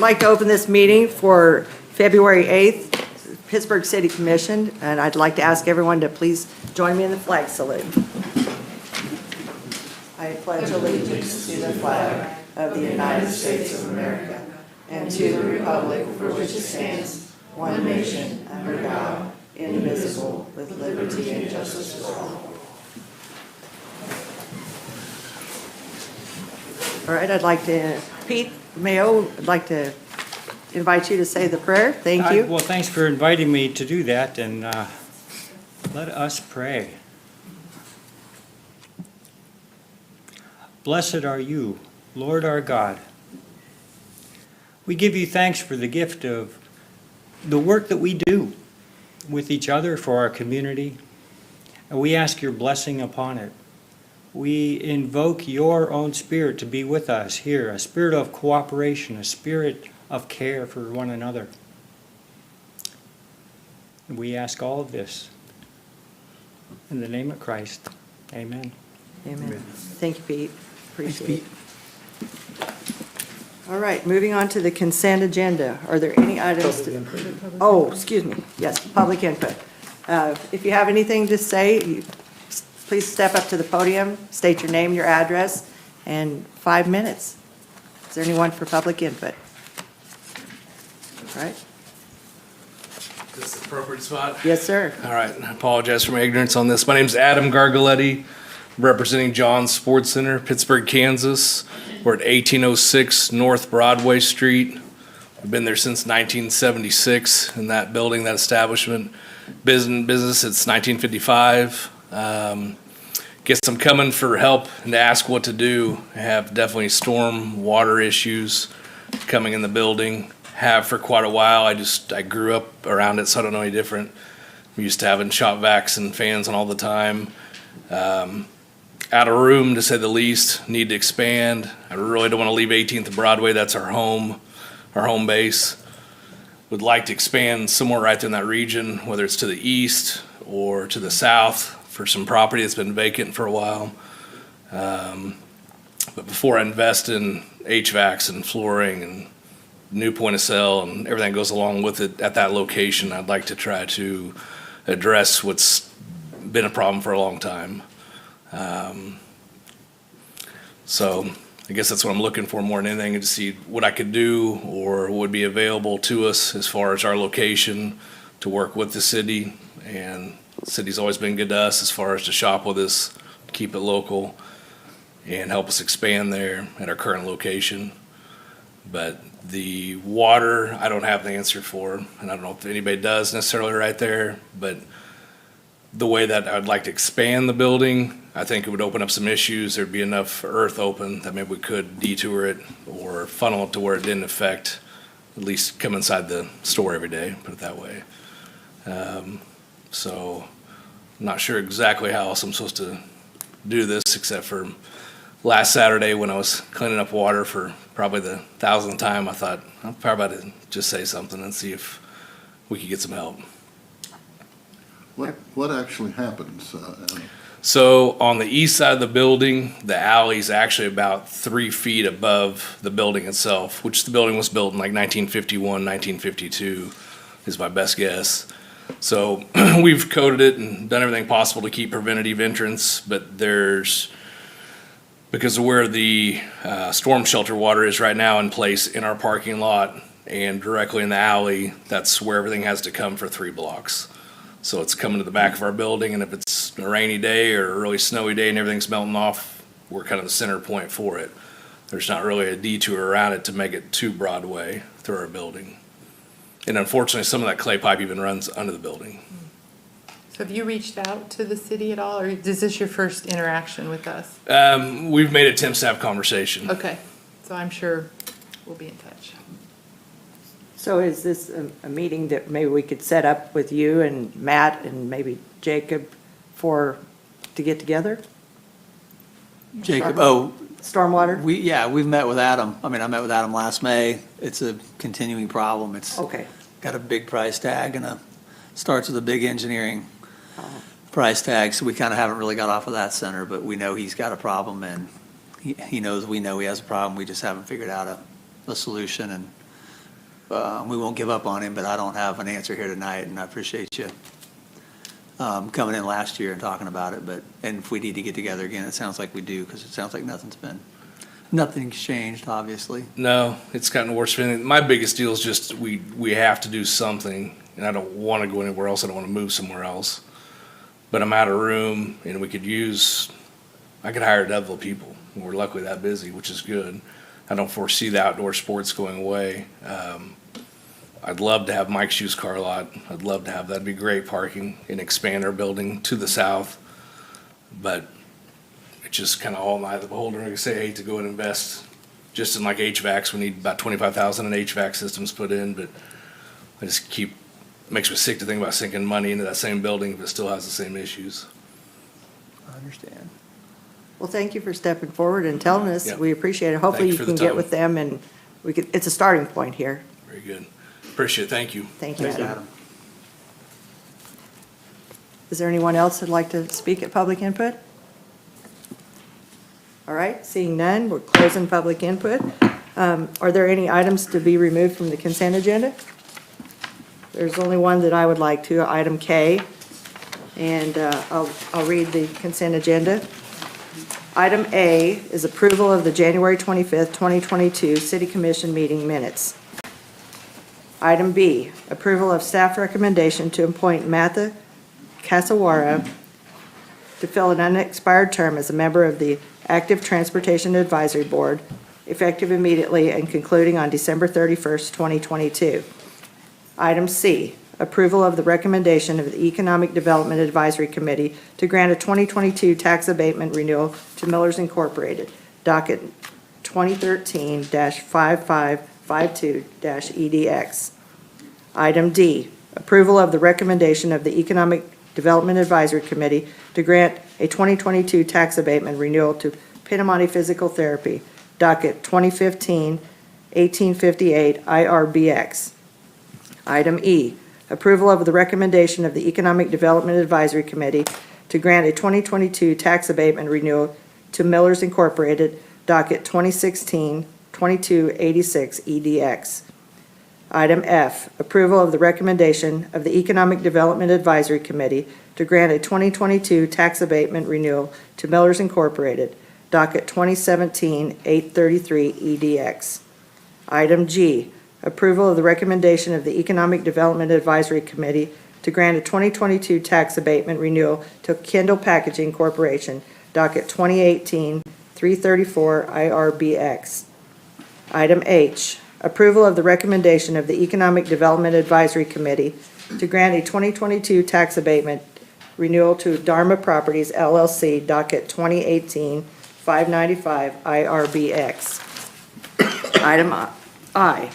like to open this meeting for February 8th, Pittsburgh City Commission, and I'd like to ask everyone to please join me in the flag salute. I pledge allegiance to the flag of the United States of America and to the republic for which it stands, one nation, under God, indivisible, with liberty and justice for all. All right, I'd like to, Pete Mayo, I'd like to invite you to say the prayer. Thank you. Well, thanks for inviting me to do that, and let us pray. Blessed are you, Lord our God. We give you thanks for the gift of the work that we do with each other for our community, and we ask your blessing upon it. We invoke your own spirit to be with us here, a spirit of cooperation, a spirit of care for one another. And we ask all of this in the name of Christ. Amen. Amen. Thank you, Pete. Appreciate it. All right, moving on to the consent agenda. Are there any items? Oh, excuse me. Yes, public input. If you have anything to say, please step up to the podium, state your name, your address, and 5 minutes. Is there anyone for public input? All right. Is this the appropriate spot? Yes, sir. All right, I apologize for my ignorance on this. My name's Adam Gargaletti, representing John's Sports Center, Pittsburgh, Kansas. We're at 1806 North Broadway Street. We've been there since 1976 in that building, that establishment. Business since 1955. Guess I'm coming for help and to ask what to do. I have definitely storm water issues coming in the building. Have for quite a while. I grew up around it, so I don't know any different. I'm used to having shop vacs and fans on all the time. Out of room, to say the least. Need to expand. I really don't want to leave 18th and Broadway. That's our home base. Would like to expand somewhere right there in that region, whether it's to the east or to the south, for some property that's been vacant for a while. But before I invest in HVACs and flooring and new point of sale and everything that goes along with it at that location, I'd like to try to address what's been a problem for a long time. So I guess that's what I'm looking for more than anything, to see what I could do or would be available to us as far as our location to work with the city. And the city's always been good to us as far as to shop with us, keep it local, and help us expand there at our current location. But the water, I don't have the answer for, and I don't know if anybody does necessarily right there, but the way that I'd like to expand the building, I think it would open up some issues. There'd be enough earth open that maybe we could detour it or funnel it to where it didn't affect, at least come inside the store every day, put it that way. So I'm not sure exactly how else I'm supposed to do this, except for last Saturday when I was cleaning up water for probably the 1,000th time. I thought I'm probably about to just say something and see if we could get some help. What actually happens? So on the east side of the building, the alley's actually about 3 feet above the building itself, which the building was built in like 1951, 1952 is my best guess. So we've coated it and done everything possible to keep preventative entrance, but because of where the storm shelter water is right now in place in our parking lot and directly in the alley, that's where everything has to come for 3 blocks. So it's coming to the back of our building, and if it's a rainy day or a really snowy day and everything's melting off, we're kind of the center point for it. There's not really a detour around it to make it to Broadway through our building. And unfortunately, some of that clay pipe even runs under the building. So have you reached out to the city at all, or is this your first interaction with us? We've made attempts to have conversation. Okay, so I'm sure we'll be in touch. So is this a meeting that maybe we could set up with you and Matt and maybe Jacob to get together? Jacob, Stormwater? we've met with Adam. I met with Adam last May. It's a continuing problem. It's Okay. got a big price tag and starts with a big engineering price tag. So we kind of haven't really got off of that center, but we know he's got a problem, and he knows we know he has a problem. We just haven't figured out a solution. And We won't give up on him, but I don't have an answer here tonight, and I appreciate you coming in last year and talking about it, and if we need to get together again, it sounds like we do, because it sounds like nothing's changed, obviously. No, it's gotten worse. My biggest deal is just we have to do something, and I don't want to go anywhere else. I don't want to move somewhere else. But I'm out of room, and I could hire a double people. We're luckily that busy, which is good. I don't foresee the outdoor sports going away. I'd love to have Mike's used car lot. I'd love to have, that'd be great parking and expand our building to the south. But it's just kind of all in the eye of the beholder. Like I say, I hate to go and invest just in like HVACs. We need about 25,000 in HVAC systems put in, but makes me sick to think about sinking money into that same building if it still has the same issues. I understand. Well, thank you for stepping forward and telling us. Yeah. We appreciate it. Hopefully Thank you you for the can get time. with them and it's a starting point here. Very good. Appreciate it. Thank you. Thank you, Thanks, Adam. Adam. Is there anyone else that'd like to speak at public input? All right, seeing none, we're closing public input. Are there any items to be removed from the consent agenda? There's only one that I would like to, item K, and I'll read the consent agenda. Item A is approval of the January 25th, 2022 City Commission meeting minutes. Item B, approval of staff recommendation to appoint Matha Kasawara to fill an unexpired term as a member of the Active Transportation Advisory Board, effective immediately and concluding on December 31st, 2022. Item C, approval of the recommendation of the Economic Development Advisory Committee to grant a 2022 tax abatement renewal to Millers Incorporated, docket 2013-5552-EDX. Item D, approval of the recommendation of the Economic Development Advisory Committee to grant a 2022 tax abatement renewal to Pinamonte Physical Therapy, docket 2015-1858 IRBX. Item E, approval of the recommendation of the Economic Development Advisory Committee to grant a 2022 tax abatement renewal to Millers Incorporated, docket 2016-2286 EDX. Item F, approval of the recommendation of the Economic Development Advisory Committee to grant a 2022 tax abatement renewal to Millers Incorporated, docket 2017-833 EDX. Item G, approval of the recommendation of the Economic Development Advisory Committee to grant a 2022 tax abatement renewal to Kendall Packaging Corporation, docket 2018-334 IRBX. Item H, approval of the recommendation of the Economic Development Advisory Committee to grant a 2022 tax abatement renewal to Dharma Properties LLC, docket 2018-595 IRBX. Item I,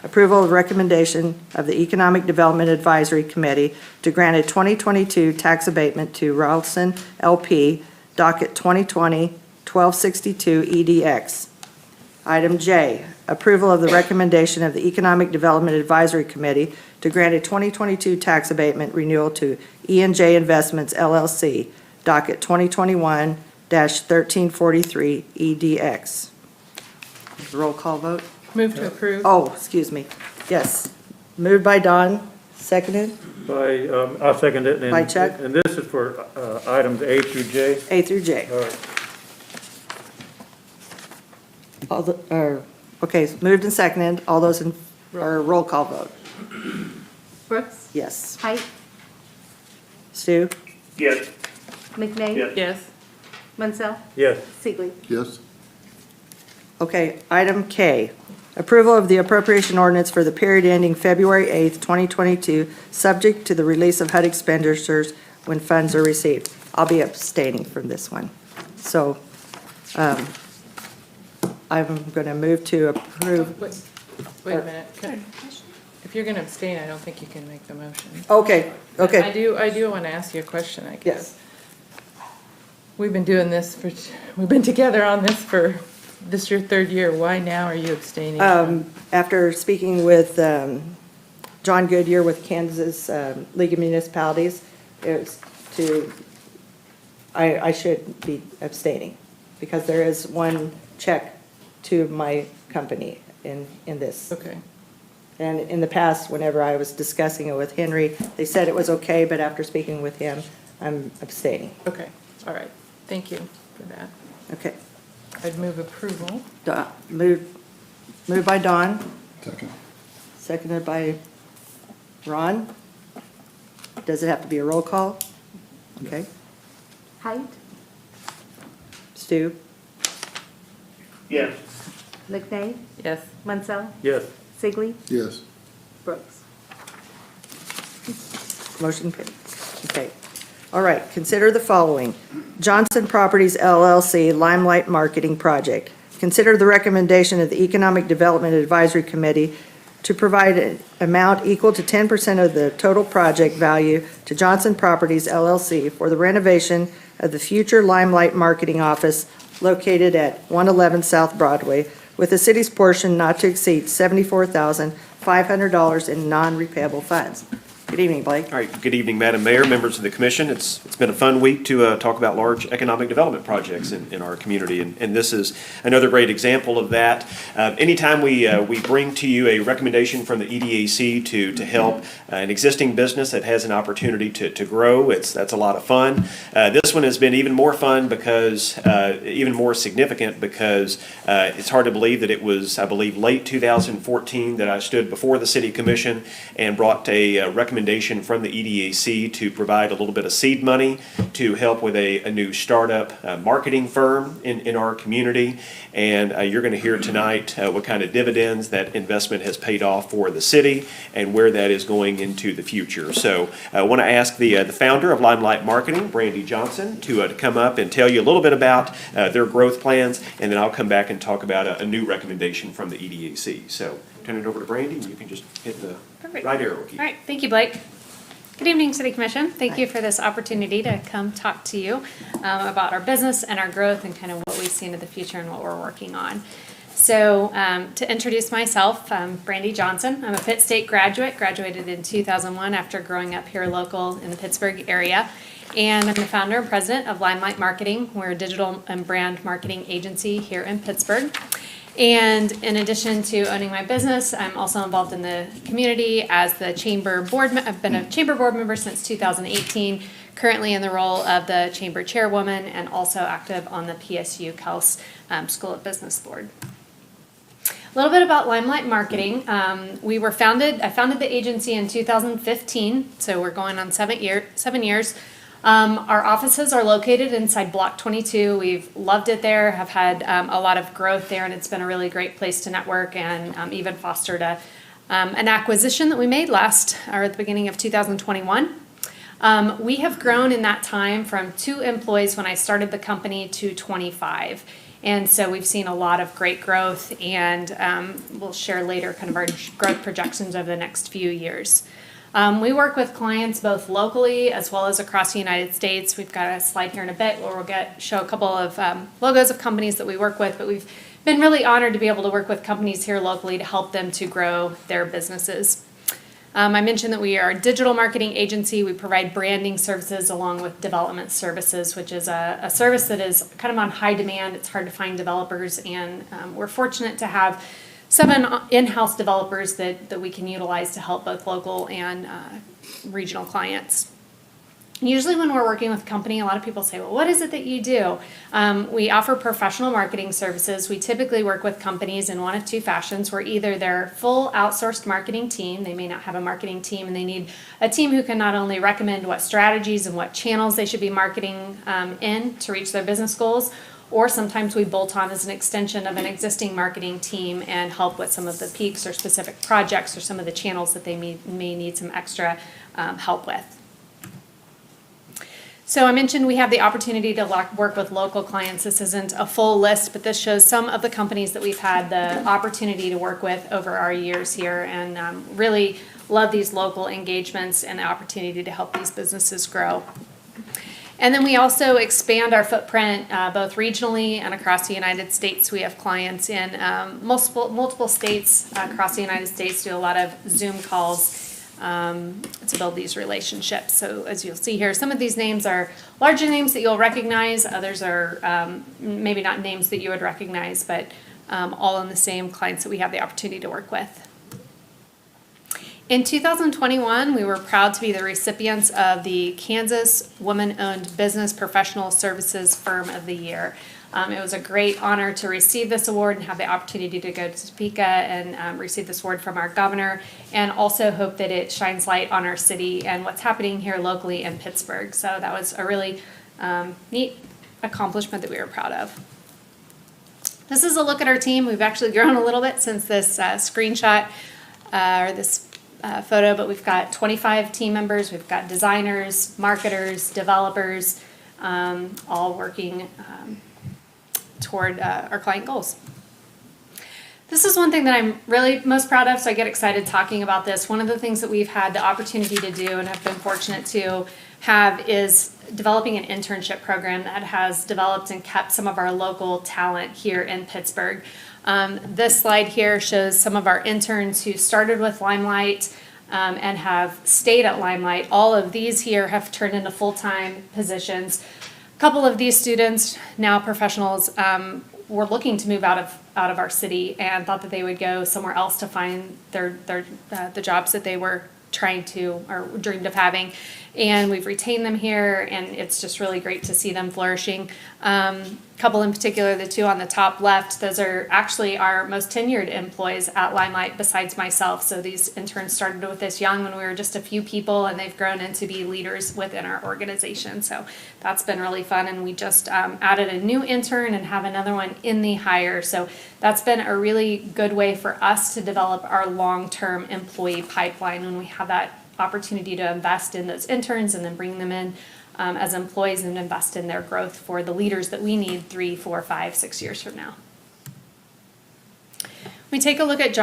approval of recommendation of the Economic Development Advisory Committee to grant a 2022 tax abatement to Ralston LP, docket 2020-1262 EDX. Item J, approval of the recommendation of the Economic Development Advisory Committee to grant a 2022 tax abatement renewal to E&J Investments LLC, docket 2021-1343 EDX. Roll call vote? Move to approve. Oh, excuse me. Yes. Moved by Don, seconded I'll second it. By Chuck. And this is for items A through J. A through J. All right. Okay, moved and seconded. All those in, or roll call vote? Brooks. Yes. Height. Stu? Yes. McNeil. Yes. Yes. Munsell. Yes. Sigley. Yes. Okay, item K, approval of the appropriation ordinance for the period ending February 8th, 2022, subject to the release of HUD expenditures when funds are received. I'll be abstaining from this one. So, I'm going to move to approve. Wait a minute. If you're going to abstain, I don't think you can make the motion. Okay, I okay. do want to ask you a question, I guess. Yes. We've been doing this we've been together on this for, this your third year. Why now are you abstaining? After speaking with John Goodyear with Kansas League of Municipalities, it was I should be abstaining because there is one check to my company in this. Okay. And in the past, whenever I was discussing it with Henry, they said it was okay, but after speaking with him, I'm abstaining. Okay, all right. Thank you for that. Okay. I'd move approval. Moved by Dawn, Second. seconded by Ron. Does it have to be a roll call? Okay. Height, Stu? Yes. McNeil, Yes. Munsell, Yes. Sigley, Yes. Brooks. Motion carries. Okay. All right, consider the following. Johnson Properties LLC Limelight Marketing Project. Consider the recommendation of the Economic Development Advisory Committee to provide an amount equal to 10% of the total project value to Johnson Properties LLC for the renovation of the future Limelight Marketing Office located at 111 South Broadway, with the city's portion not to exceed $74,500 in non-repayable funds. Good evening, Blake. All right, good evening, Madam Mayor, members of the commission. It's been a fun week to talk about large economic development projects in our community, and this is another great example of that. Anytime we bring to you a recommendation from the EDAC to help an existing business that has an opportunity to grow, that's a lot of fun. This one has been even more fun because, even more significant because it's hard to believe that it was, I believe, late 2014 that I stood before the City Commission and brought a recommendation from the EDAC to provide a little bit of seed money to help with a new startup marketing firm in our community. And you're going to hear tonight what kind of dividends that investment has paid off for the city and where that is going into the future. So I want to ask the founder of Limelight Marketing, Brandy Johnson, to come up and tell you a little bit about their growth plans, and then I'll come back and talk about a new recommendation from the EDAC. So turn it over to Brandy, and you can just hit the Perfect. right arrow key. All right, thank you, Blake. Good evening, City Commission. Thank you for this opportunity to come talk to you about our business and our growth and kind of what we see into the future and what we're working on. So to introduce myself, I'm Brandy Johnson. I'm a Pitt State graduate, graduated in 2001 after growing up here local in the Pittsburgh area. And I'm the founder and president of Limelight Marketing. We're a digital and brand marketing agency here in Pittsburgh. And in addition to owning my business, I'm also involved in the community as the chamber board. I've been a chamber board member since 2018, currently in the role of the chamber chairwoman and also active on the PSU Kels School of Business Board. A little bit about Limelight Marketing. I founded the agency in 2015, so we're going on 7 years. Our offices are located inside Block 22. We've loved it there, have had a lot of growth there, and it's been a really great place to network and even fostered an acquisition that we made at the beginning of 2021. We have grown in that time from 2 employees when I started the company to 25. And so we've seen a lot of great growth, and we'll share later kind of our growth projections over the next few years. We work with clients both locally as well as across the United States. We've got a slide here in a bit where we'll show a couple of logos of companies that we work with, but we've been really honored to be able to work with companies here locally to help them to grow their businesses. I mentioned that we are a digital marketing agency. We provide branding services along with development services, which is a service that is kind of on high demand. It's hard to find developers, and we're fortunate to have 7 in-house developers that we can utilize to help both local and regional clients. Usually when we're working with a company, a lot of people say, well, what is it that you do? We offer professional marketing services. We typically work with companies in one of 2 fashions, where either they're full outsourced marketing team, they may not have a marketing team, and they need a team who can not only recommend what strategies and what channels they should be marketing in to reach their business goals, or sometimes we bolt on as an extension of an existing marketing team and help with some of the peaks or specific projects or some of the channels that they may need some extra help with. So I mentioned we have the opportunity to work with local clients. This isn't a full list, but this shows some of the companies that we've had the opportunity to work with over our years here, and really love these local engagements and the opportunity to help these businesses grow. And then we also expand our footprint both regionally and across the United States. We have clients in multiple states across the United States, do a lot of Zoom calls to build these relationships. So as you'll see here, some of these names are larger names that you'll recognize. Others are maybe not names that you would recognize, but all in the same clients that we have the opportunity to work with. In 2021, we were proud to be the recipients of the Kansas Woman-Owned Business Professional Services Firm of the Year. It was a great honor to receive this award and have the opportunity to go to Topeka and receive this award from our governor, and also hope that it shines light on our city and what's happening here locally in Pittsburgh. So that was a really neat accomplishment that we were proud of. This is a look at our team. We've actually grown a little bit since this screenshot or this photo, but we've got 25 team members. We've got designers, marketers, developers, all working toward our client goals. This is one thing that I'm really most proud of, so I get excited talking about this. One of the things that we've had the opportunity to do and have been fortunate to have is developing an internship program that has developed and kept some of our local talent here in Pittsburgh. This slide here shows some of our interns who started with Limelight and have stayed at Limelight. All of these here have turned into full-time positions. A couple of these students, now professionals, were looking to move out of our city and thought that they would go somewhere else to find the jobs that they were trying to or dreamed of having. And we've retained them here, and it's just really great to see them flourishing. Couple in particular, the two on the top left, those are actually our most tenured employees at Limelight besides myself. So these interns started with us young when we were just a few people, and they've grown into be leaders within our organization. So that's been really fun, and we just added a new intern and have another one in the hire. So that's been a really good way for us to develop our long-term employee pipeline when we have that opportunity to invest in those interns and then bring them in as employees and invest in their growth for the leaders that we need 3, 4, 5, 6 years from now. We take a look at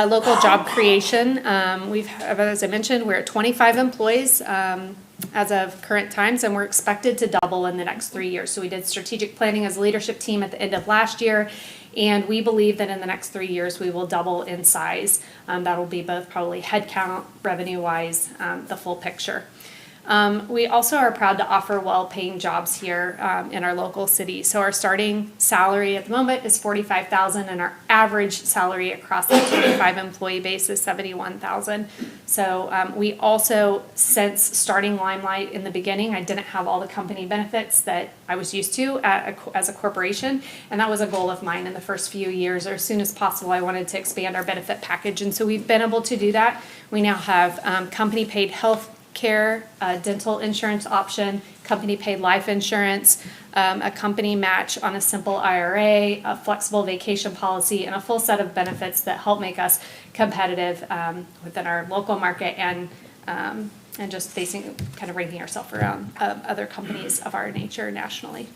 local job creation. As I mentioned, we're at 25 employees as of current times, and we're expected to double in the next 3 years. So we did strategic planning as a leadership team at the end of last year, and we believe that in the next 3 years we will double in size. That'll be both probably headcount, revenue-wise, the full picture. We also are proud to offer well-paying jobs here in our local city. So our starting salary at the moment is $45,000, and our average salary across the 25 employee base is $71,000. So we also, since starting Limelight in the beginning, I didn't have all the company benefits that I was used to as a corporation, and that was a goal of mine in the first few years, or as soon as possible I wanted to expand our benefit package, and so we've been able to do that. We now have company paid health care, dental insurance option, company paid life insurance, a company match on a simple IRA, a flexible vacation policy, and a full set of benefits that help make us competitive within our local market and just kind of ranking ourselves around other companies of our nature nationally.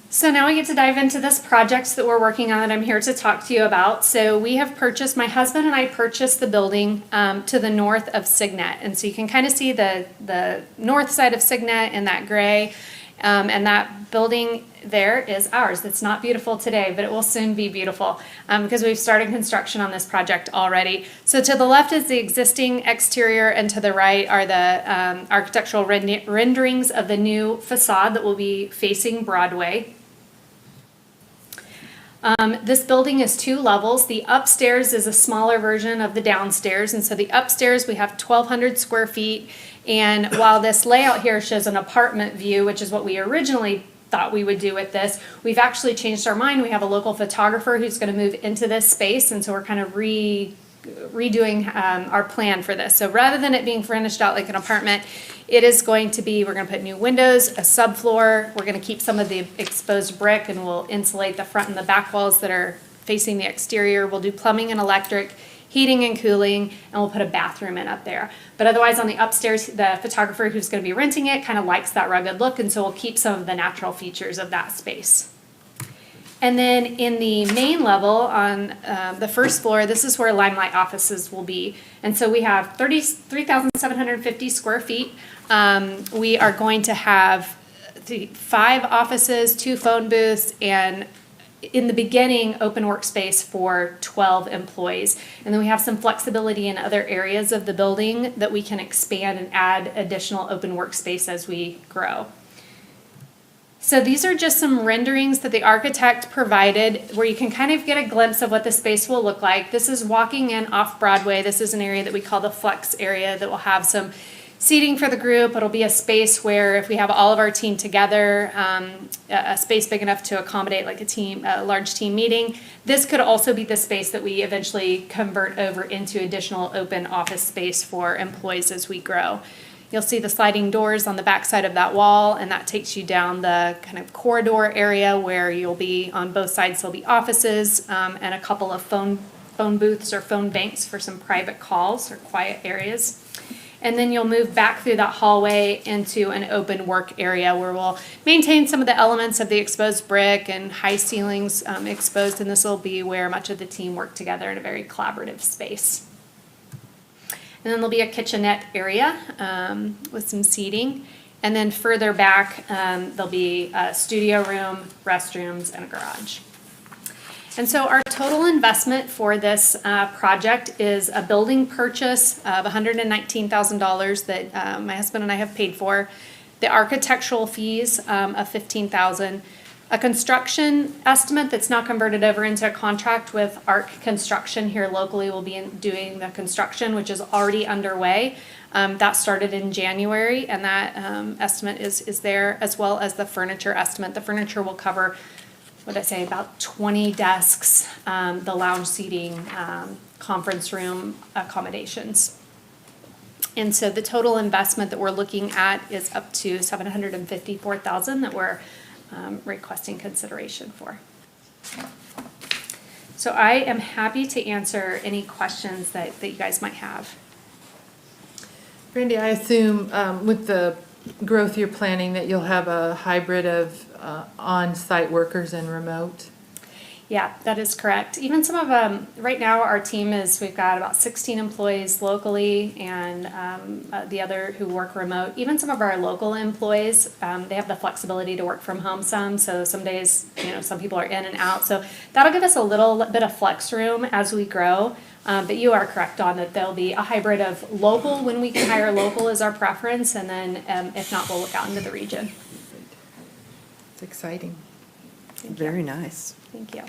So now we get to dive into this project that we're working on that I'm here to talk to you about. So we have my husband and I purchased the building to the north of Signet. And so you can kind of see the north side of Signet in that gray. And that building there is ours. It's not beautiful today, but it will soon be beautiful because we've started construction on this project already. So to the left is the existing exterior, and to the right are the architectural renderings of the new facade that will be facing Broadway. This building is 2 levels. The upstairs is a smaller version of the downstairs, and so the upstairs we have 1,200 square feet, and while this layout here shows an apartment view, which is what we originally thought we would do with this, we've actually changed our mind. We have a local photographer who's going to move into this space, and so we're kind of redoing our plan for this. So rather than it being furnished out like an apartment, it is going to be, we're going to put new windows, a subfloor, we're going to keep some of the exposed brick, and we'll insulate the front and the back walls that are facing the exterior. We'll do plumbing and electric, heating and cooling, and we'll put a bathroom in up there. But otherwise on the upstairs, the photographer who's going to be renting it kind of likes that rugged look, and so we'll keep some of the natural features of that space. And then in the main level on the first floor, this is where Limelight offices will be. And so we have 3,750 square feet. We are going to have 5 offices, 2 phone booths, and in the beginning, open workspace for 12 employees. And then we have some flexibility in other areas of the building that we can expand and add additional open workspace as we grow. So these are just some renderings that the architect provided where you can kind of get a glimpse of what the space will look like. This is walking in off Broadway. This is an area that we call the flex area that will have some seating for the group. It'll be a space where if we have all of our team together, a space big enough to accommodate like a large team meeting. This could also be the space that we eventually convert over into additional open office space for employees as we grow. You'll see the sliding doors on the back side of that wall, and that takes you down the kind of corridor area where you'll be, on both sides, there'll be offices and a couple of phone booths or phone banks for some private calls or quiet areas. And then you'll move back through that hallway into an open work area where we'll maintain some of the elements of the exposed brick and high ceilings exposed, and this will be where much of the team work together in a very collaborative space. And then there'll be a kitchenette area with some seating. And then further back, there'll be a studio room, restrooms, and a garage. And so our total investment for this project is a building purchase of $119,000 that my husband and I have paid for, the architectural fees of $15,000, a construction estimate that's now converted over into a contract with ARC Construction here locally. Will be doing the construction, which is already underway. That started in January, and that estimate is there, as well as the furniture estimate. The furniture will cover, what I say, about 20 desks, the lounge seating, conference room accommodations. And so the total investment that we're looking at is up to $754,000 that we're requesting consideration for. So I am happy to answer any questions that you guys might have. Brandy, I assume with the growth you're planning that you'll have a hybrid of on-site workers and remote? Yeah, that is correct. Even some of right now our team we've got about 16 employees locally and the other who work remote. Even some of our local employees, they have the flexibility to work from home so some days, some people are in and out. So that'll give us a little bit of flex room as we grow. But you are correct on that there'll be a hybrid of local when we can hire local is our preference, and then if not, we'll look out into the region. It's exciting. Very nice. Thank you.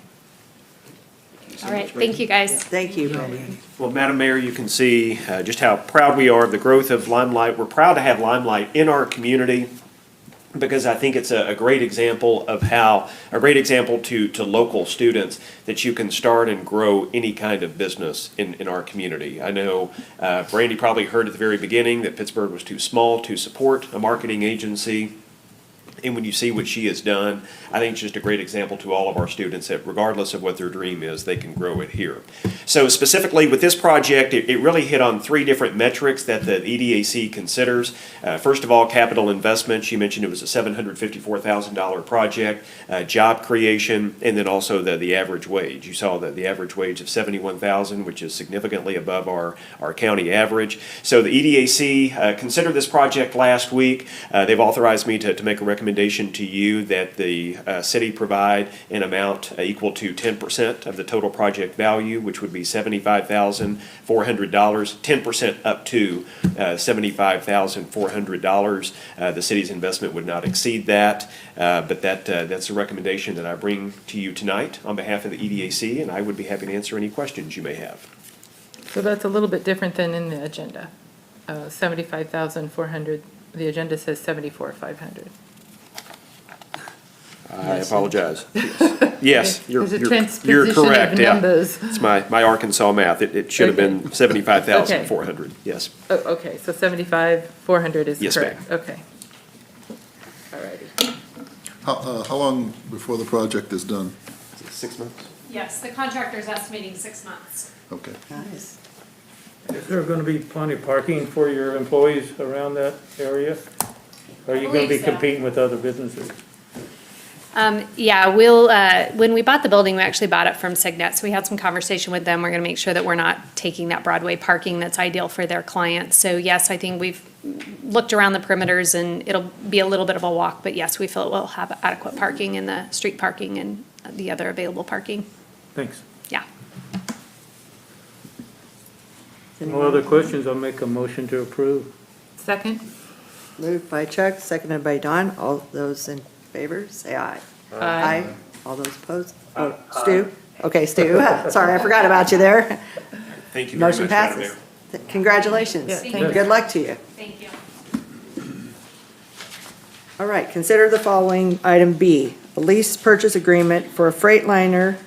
All right, thank you, guys. Thank you, Brandy. Well, Madam Mayor, you can see just how proud we are of the growth of Limelight. We're proud to have Limelight in our community because I think it's a great example to local students that you can start and grow any kind of business in our community. I know Brandy probably heard at the very beginning that Pittsburgh was too small to support a marketing agency. And when you see what she has done, I think it's just a great example to all of our students that regardless of what their dream is, they can grow it here. So specifically with this project, it really hit on three different metrics that the EDAC considers. First of all, capital investment. She mentioned it was a $754,000 project, job creation, and then also the average wage. You saw the average wage of $71,000, which is significantly above our county average. So the EDAC considered this project last week. They've authorized me to make a recommendation to you that the city provide an amount equal to 10% of the total project value, which would be $75,400, 10% up to $75,400. The city's investment would not exceed that, but that's a recommendation that I bring to you tonight on behalf of the EDAC, and I would be happy to answer any questions you may have. So that's a little bit different than in the agenda. 75,400, the agenda says 74,500. I apologize. Yes, you're There's a transposition you're correct, of yeah. numbers. It's my Arkansas math. It should have been 75,400, yes. Oh, okay, so 75,400 is Yes, correct? Okay. All righty. How long before the project is done? 6 months? Yes, the contractor's estimating 6 months. Okay. Nice. Is there going to be plenty of parking for your employees around that area? Or are you going to be Believe so. competing with other businesses? Yeah, when we bought the building, we actually bought it from Signet, so we had some conversation with them. We're gonna make sure that we're not taking that Broadway parking that's ideal for their clients. So yes, I think we've looked around the perimeters and it'll be a little bit of a walk, but yes, we feel it will have adequate parking in the street parking and the other available parking. Thanks. Yeah. No other questions, I'll make a motion to approve. Second? Moved by Chuck, seconded by Don. All those in favor, say aye. Aye. All those opposed? Oh, Stu? Okay, Stu, sorry, I forgot about you there. Thank you very Motion much, Madam passes. Mayor. Congratulations. Yeah, thank you. Good luck to you. Thank you. All right, consider the following item B, a lease purchase agreement for a Freightliner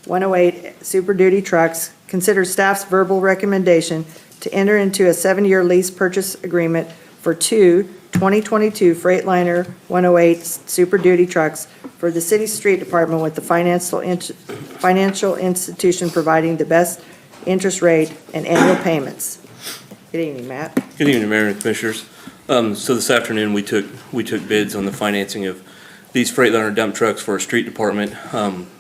108 Super Duty trucks. Consider staff's verbal recommendation to enter into a 7-year lease purchase agreement for two 2022 Freightliner 108 Super Duty trucks for the city street department with the financial institution providing the best interest rate and annual payments. Good evening, Matt. Good evening, Mayor and Commissioners. So this afternoon, we took bids on the financing of these Freightliner dump trucks for our street department.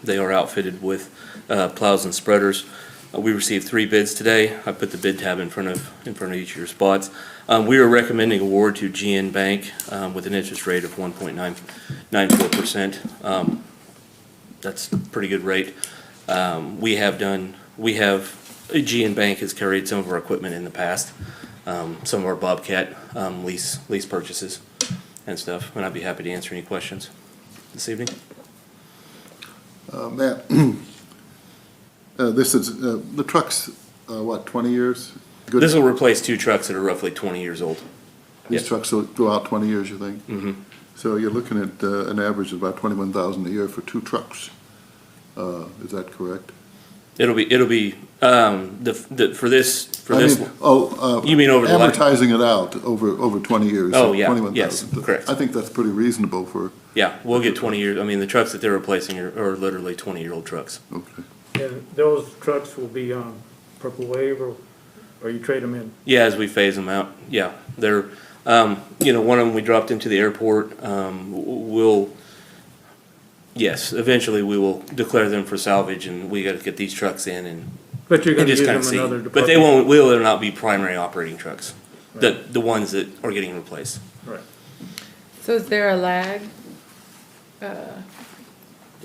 They are outfitted with plows and spreaders. We received 3 bids today. I put the bid tab in front of each of your spots. We are recommending award to GN Bank with an interest rate of 1.994%. That's a pretty good rate. GN Bank has carried some of our equipment in the past, some of our Bobcat lease purchases and stuff, and I'd be happy to answer any questions this evening. Matt, this is, the truck's, what, 20 years? Good. This will replace 2 trucks that are roughly 20 years old. These Yep. trucks will go out 20 years, you think? Mm-hmm. So you're looking at an average of about 21,000 a year for 2 trucks. Is that correct? It'll be for this. You mean over the life? advertising it out over 20 years. Oh, so yeah, 21,000. yes, correct. I think that's pretty reasonable for, Yeah, we'll get 20 years. I mean, the trucks that they're replacing are literally 20-year-old trucks. okay. And those trucks will be on Purple Wave or you trade them in? Yeah, as we phase them out. Yeah, they're one of them we dropped into the airport. Eventually we will declare them for salvage, and we got to get these trucks in and But you're gonna just use kind them of in see. other But they departments? will not be primary operating trucks. Right. The ones that are getting replaced. Right. So is there a lag?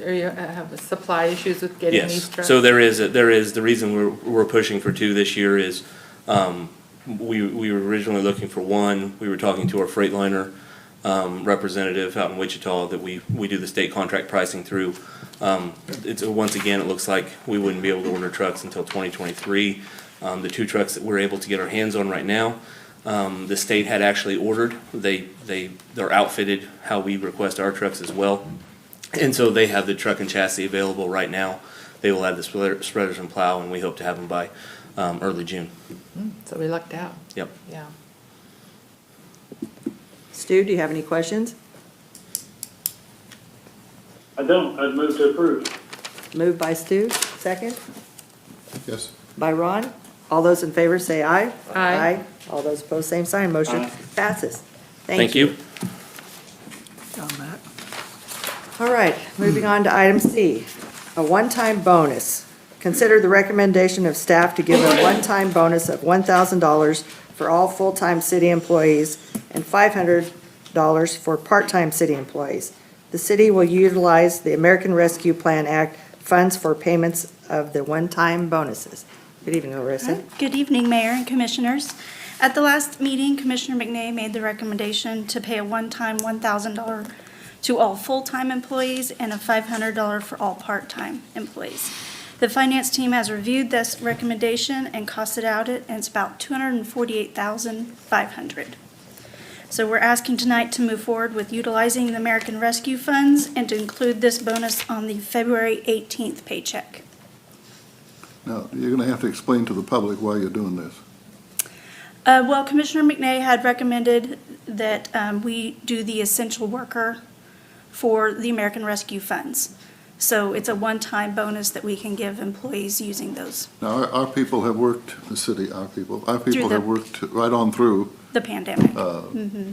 Or you have supply issues with getting these Yes, trucks? so there is, the reason we're pushing for 2 this year is, we were originally looking for 1. We were talking to our Freightliner, representative out in Wichita that we do the state contract pricing through. Once again, it looks like we wouldn't be able to order trucks until 2023. The 2 trucks that we're able to get our hands on right now, the state had actually ordered. They're outfitted how we request our trucks as well. And so they have the truck and chassis available right now. They will add the spreaders and plow, and we hope to have them by early June. So we lucked out. Yep. Yeah. Stu, do you have any questions? I don't, I'd move to approve. Moved by Stu, second Yes. by Ron. All those in favor say aye. Aye. All those opposed, same sign. Motion Aye. passes. Thank you. John, Matt? All right, moving on to item C, a one-time bonus. Consider the recommendation of staff to give a one-time bonus of $1,000 for all full-time city employees and $500 for part-time city employees. The city will utilize the American Rescue Plan Act funds for payments of the one-time bonuses. Good evening, Larissa. Good evening, Mayor and Commissioners. At the last meeting, Commissioner McNay made the recommendation to pay a one-time $1,000 to all full-time employees and a $500 for all part-time employees. The finance team has reviewed this recommendation and costed out it, and it's about $248,500. So we're asking tonight to move forward with utilizing the American Rescue Funds and to include this bonus on the February 18th paycheck. Now, you're going to have to explain to the public why you're doing this. Well, Commissioner McNay had recommended that we do the essential worker for the American Rescue Funds. So it's a one-time bonus that we can give employees using those, Now, our people have worked, the city, our people the- have worked right on through the pandemic.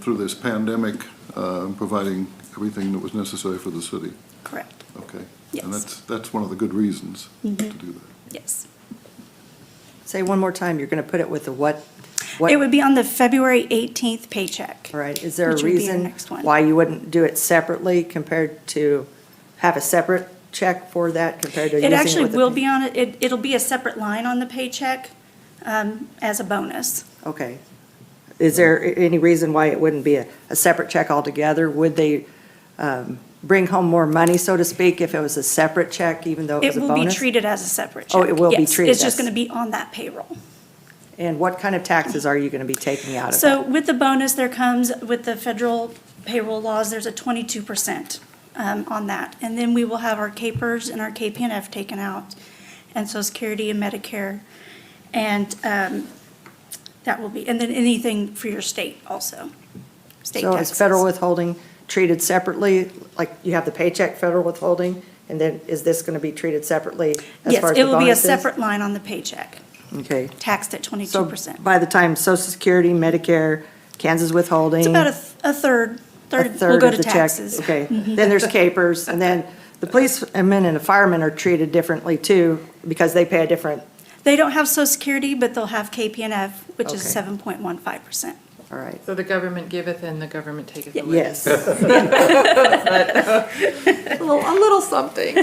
through this pandemic, providing everything that was necessary for the city. Correct, Okay. Yes. And that's one of the good reasons to do that. yes. Say one more time, you're going to put it with the what? It would be on the February 18th paycheck. All right, is there a Which would be our reason next one. why you wouldn't do it separately compared to have a separate check for that compared to using It it actually with the will pay- be on it, it'll be a separate line on the paycheck as a bonus. Okay. Is there any reason why it wouldn't be a separate check altogether? Would they bring home more money, so to speak, if it was a separate check, even though it was It a will be bonus? treated as a separate check. Oh, it will be Yes, treated it's just as- going to be on that payroll. And what kind of taxes are you going to be taking out of So that? with the bonus, there comes, with the federal payroll laws, there's a 22% on that. And then we will have our capers and our KPNF taken out, and Social Security and Medicare. And that will be, and then anything for your state also, state So taxes. is federal withholding treated separately? Like you have the paycheck federal withholding, and then is this going to be treated separately as Yes, far as it the will be a bonus is? separate line on the paycheck, Okay. taxed at So 22%. by the time Social Security, Medicare, Kansas withholding. It's about a third a will third go of to the check. taxes. Okay, then there's capers, and then the policemen and the firemen are treated differently too, because they pay a different, They don't have Social Security, but they'll have KPNF, which is Okay. 7.15%. all right. So the government giveth and the government taketh away. Yes, A little something.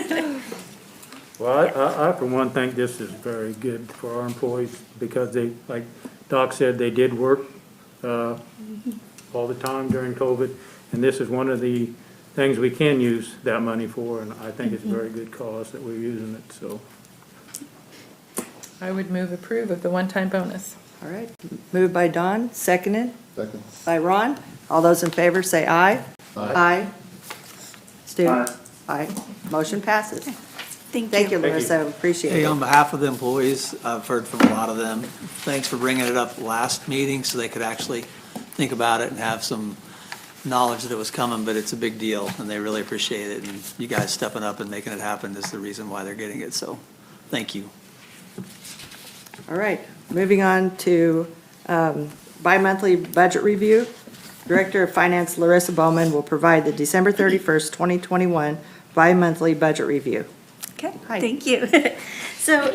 Well, I for one think this is very good for our employees because they, like Doc said, they did work all the time during COVID. And this is one of the things we can use that money for, and I think it's a very good cause that we're using it, so. I would move approve of the one-time bonus. all right. Moved by Don, seconded Second. by Ron. All those in favor say aye. Aye. Stu? Aye. Aye. Motion passes. Thank Thank you, you. Larissa, appreciate Hey, it. on behalf of the employees, I've heard from a lot of them, thanks for bringing it up last meeting so they could actually think about it and have some knowledge that it was coming, but it's a big deal and they really appreciate it. And you guys stepping up and making it happen is the reason why they're getting it, so thank you. All right, moving on to bi-monthly budget review. Director of Finance Larissa Bowman will provide the December 31st, 2021 bi-monthly budget review. Okay, Hi. thank you. So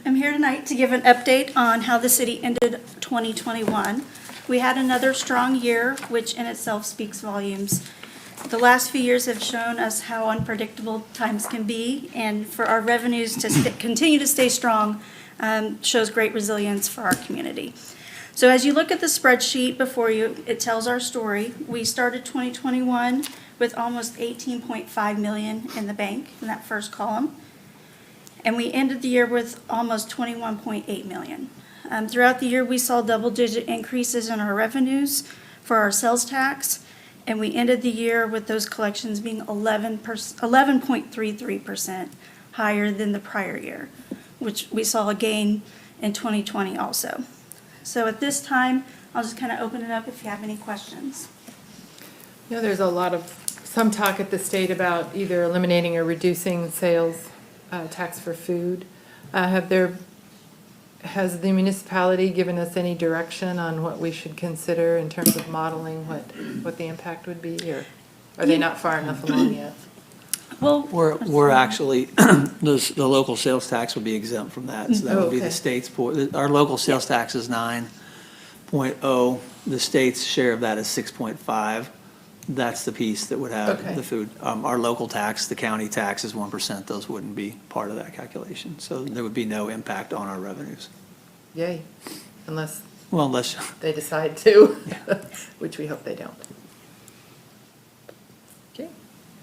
I'm here tonight to give an update on how the city ended 2021. We had another strong year, which in itself speaks volumes. The last few years have shown us how unpredictable times can be, and for our revenues to continue to stay strong shows great resilience for our community. So as you look at the spreadsheet before you, it tells our story. We started 2021 with almost 18.5 million in the bank in that first column. And we ended the year with almost 21.8 million. Throughout the year, we saw double-digit increases in our revenues for our sales tax, and we ended the year with those collections being 11.33% higher than the prior year, which we saw a gain in 2020 also. So at this time, I'll just kind of open it up if you have any questions. You know, there's some talk at the state about either eliminating or reducing sales tax for food. Has the municipality given us any direction on what we should consider in terms of modeling what the impact would be, or are they not far enough along yet? Well, We're actually, the local sales tax would be exempt from that, so that would be okay. the state's, our local sales tax is 9.0, the state's share of that is 6.5. That's the piece that would have Okay. the food. Our local tax, the county tax is 1%, those wouldn't be part of that calculation, so there would be no impact on our revenues. Yay, unless Well, unless, they decide to, which we hope they don't. Okay,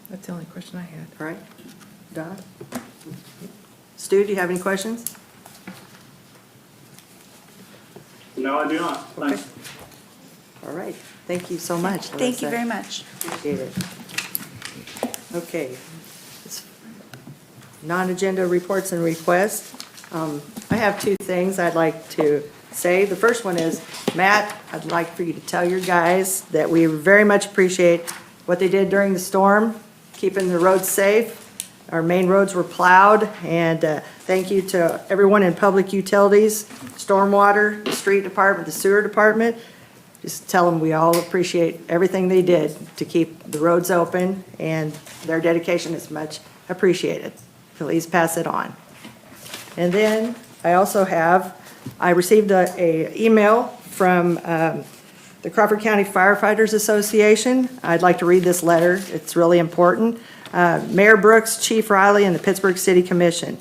that's the only question I had. All right, Don? Stu, do you have any questions? No, I do not. Thanks. All right, thank you so much, thank you Larissa. very much. Appreciate it. Okay. Non-agenda reports and requests. I have two things I'd like to say. The first one is, Matt, I'd like for you to tell your guys that we very much appreciate what they did during the storm, keeping the roads safe. Our main roads were plowed, and thank you to everyone in public utilities, stormwater, the street department, the sewer department. Just tell them we all appreciate everything they did to keep the roads open, and their dedication is much appreciated. Please pass it on. And then I also I received a email from the Crawford County Firefighters Association. I'd like to read this letter. It's really important. Mayor Brooks, Chief Riley, and the Pittsburgh City Commission.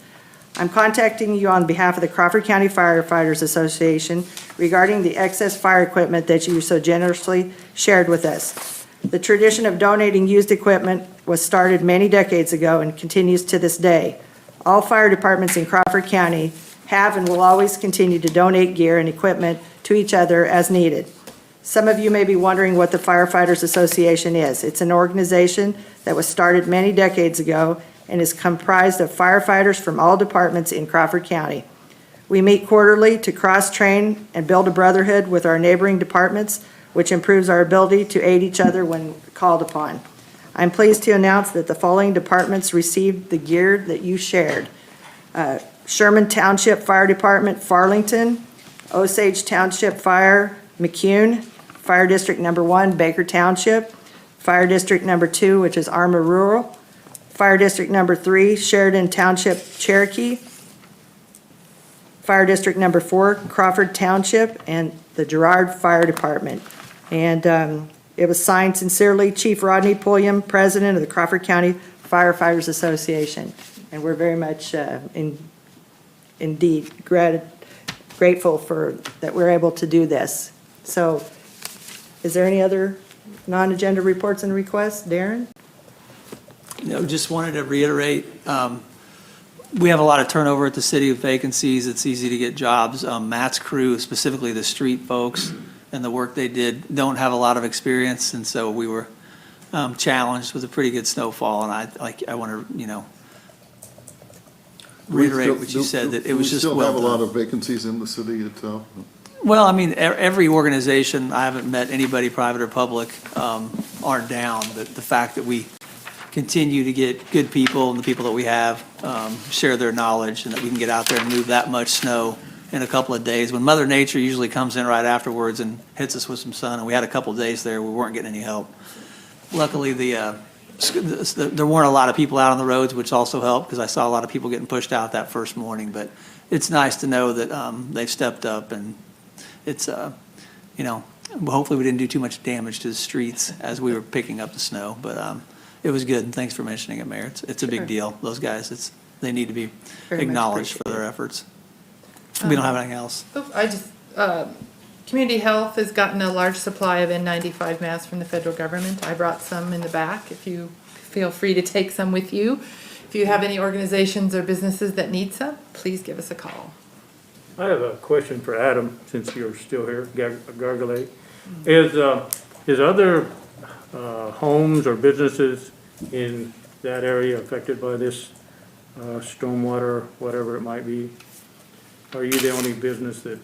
I'm contacting you on behalf of the Crawford County Firefighters Association regarding the excess fire equipment that you so generously shared with us. The tradition of donating used equipment was started many decades ago and continues to this day. All fire departments in Crawford County have and will always continue to donate gear and equipment to each other as needed. Some of you may be wondering what the Firefighters Association is. It's an organization that was started many decades ago and is comprised of firefighters from all departments in Crawford County. We meet quarterly to cross-train and build a brotherhood with our neighboring departments, which improves our ability to aid each other when called upon. I'm pleased to announce that the following departments received the gear that you shared. Sherman Township Fire Department, Farlington; Osage Township Fire, McCune; Fire District Number 1, Baker Township; Fire District Number 2, which is Arma Rural; Fire District Number 3, Sheridan Township, Cherokee; Fire District Number 4, Crawford Township; and the Girard Fire Department. And it was signed sincerely, Chief Rodney Pulliam, President of the Crawford County Firefighters Association. And we're very much indeed grateful for that we're able to do this. So is there any other non-agenda reports and requests? Darren? No, just wanted to reiterate, we have a lot of turnover at the city with vacancies. It's easy to get jobs. Matt's crew, specifically the street folks and the work they did, don't have a lot of experience, and so we were challenged with a pretty good snowfall. And I want to, reiterate what you said, that it was just well Do we still have a lot done. of vacancies in the city itself? Well, I mean, every organization, I haven't met anybody, private or public, aren't down. But the fact that we continue to get good people, and the people that we have share their knowledge, and that we can get out there and move that much snow in a couple of days, when Mother Nature usually comes in right afterwards and hits us with some sun, and we had a couple of days there we weren't getting any help. Luckily, there weren't a lot of people out on the roads, which also helped, because I saw a lot of people getting pushed out that first morning. But it's nice to know that they've stepped up, and it's, hopefully we didn't do too much damage to the streets as we were picking up the snow. But it was good, and thanks for mentioning it, Mayor. It's a big deal. Those guys, they need to be Very much acknowledged for their efforts. We don't have anything else. Community Health has gotten a large supply of N95 masks from the federal government. I brought some in the back. If you feel free to take some with you. If you have any organizations or businesses that need some, please give us a call. I have a question for Adam, since you're still here, Gargolay. Is other homes or businesses in that area affected by this stormwater, whatever it might be? Are you the only business that?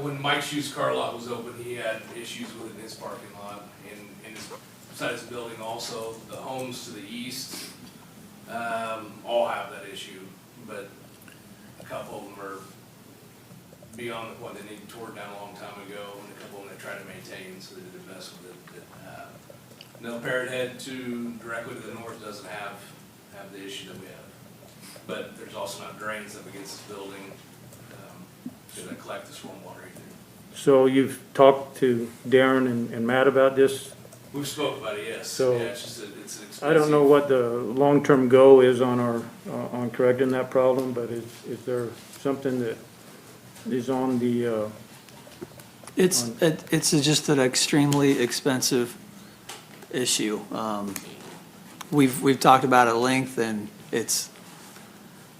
When Mike's used car lot was open, he had issues with it in his parking lot, and in his, beside his building also. The homes to the east all have that issue, but a couple of them are beyond the point. They need torn down a long time ago, and a couple of them they try to maintain, so they did their best with it. No, Parrot Head directly to the north doesn't have the issue that we have. But there's also not drains up against this building that collect the stormwater either. So you've talked to Darren and Matt about this? We've spoke about it, yes. So, yeah, it's just it's an expensive. I don't know what the long-term goal is on on correcting that problem, but is there something that is on the? It's just an extremely expensive issue. We've talked about it at length, and it's,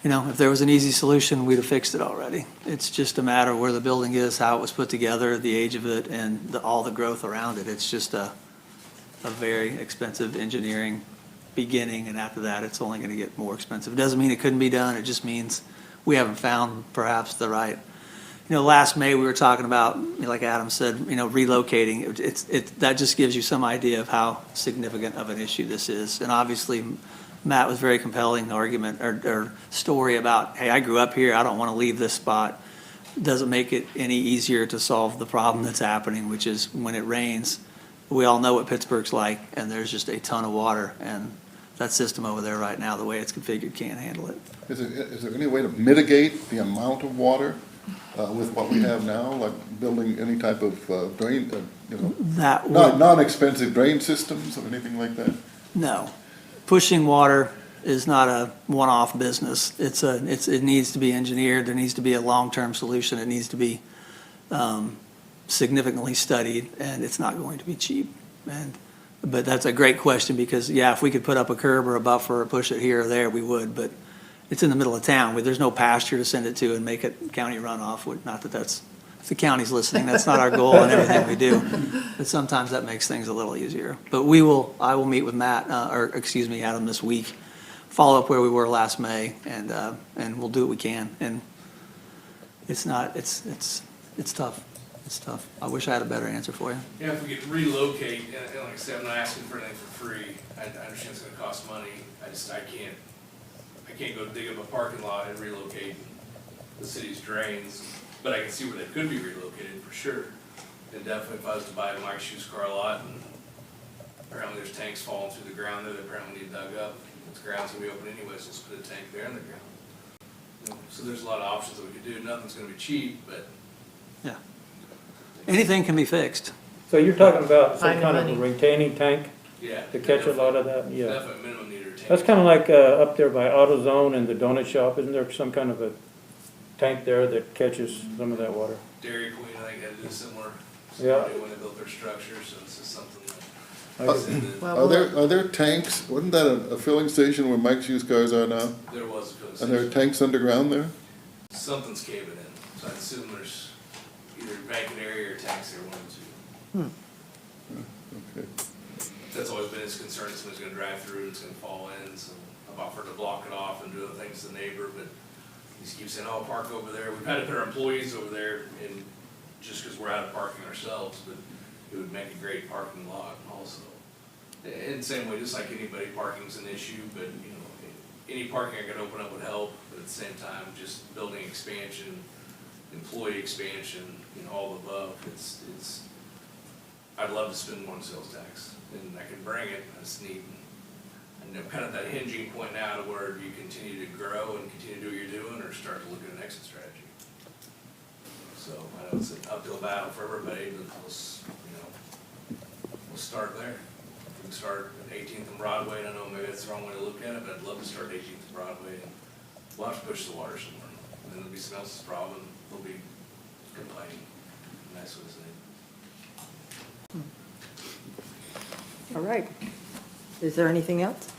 if there was an easy solution, we'd have fixed it already. It's just a matter of where the building is, how it was put together, the age of it, and all the growth around it. It's just a very expensive engineering beginning, and after that, it's only going to get more expensive. It doesn't mean it couldn't be done. It just means we haven't found perhaps the right. Last May, we were talking about, like Adam said, relocating. That just gives you some idea of how significant of an issue this is. And obviously, Matt was very compelling argument or story about, hey, I grew up here, I don't want to leave this spot. Doesn't make it any easier to solve the problem that's happening, which is when it rains, we all know what Pittsburgh's like, and there's just a ton of water, and that system over there right now, the way it's configured, can't handle it. Is there any way to mitigate the amount of water with what we have now, like building any type of drain, non-expensive drain systems or anything like that? No. Pushing water is not a one-off business. It needs to be engineered. There needs to be a long-term solution. It needs to be significantly studied, and it's not going to be cheap. But that's a great question, because, yeah, if we could put up a curb or a buffer or push it here or there, we would, but it's in the middle of town, where there's no pasture to send it to and make it county runoff. Not that that's, if the county's listening, that's not our goal in everything we do. But sometimes that makes things a little easier. But I will meet with Matt, Adam this week, follow up where we were last May, and we'll do what we can. And it's tough. It's tough. I wish I had a better answer for you. Yeah, if we could relocate, and like I said, I'm not asking for anything for free. I understand it's gonna cost money. I can't go dig up a parking lot and relocate the city's drains, but I can see where they could be relocated for sure. And definitely if I was to buy a Mike Shoes car lot, and apparently there's tanks falling through the ground there that apparently need dug up. The ground's gonna be open anyways, let's put a tank there in the ground. You know, so there's a lot of options that we could do. Nothing's gonna be cheap, but Yeah. Anything can be fixed. So you're talking about some Finding kind of a money. retaining tank yeah. to catch a lot of that? Yeah. Definitely minimum needed tank. That's kind of like up there by AutoZone and the donut shop. Isn't there some kind of a tank there that catches some of that water? Dairy Queen, I think, had to do similar. Yeah. When they built their structure, so this is something I that. guess- Well, Are there tanks, wasn't that a filling station where Mike's used cars are now? There was a filling And there are station. tanks underground there? Something's caving in, so I assume there's either banking area or tanks there, one or two. Okay. That's always been his concern, is someone's gonna drive through and it's gonna fall in, so I've offered to block it off and do other things to the neighbor, but he just keeps saying, oh, park over there. We've had to put our employees over there, and just because we're out of parking ourselves, but it would make a great parking lot also. And same way, just like anybody, parking's an issue, but, you know, any parking I could open up would help, but at the same time, just building expansion, employee expansion, you know, all the above, I'd love to spend more on sales tax, and I can bring it, I just need, and I'm kind of that hinging point now to where you continue to grow and continue to do what you're doing, or start to look at an exit strategy. So, I know it's an uphill battle for everybody, but we'll start there. We can start at 18th and Broadway, and I know maybe that's the wrong way to look at it, but I'd love to start at 18th and Broadway, and we'll have to push the water somewhere. And then it'll be someone else's problem, they'll be complaining, and that's what it's saying. All right. Is there anything else?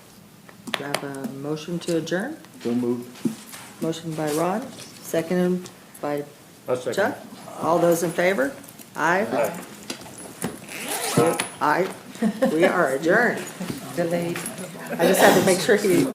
Do I have a motion to adjourn? So moved. Motion by Ron, seconded by I'll second. Chuck. All those in favor? Aye. Aye. We are adjourned. delayed. I just had to make sure he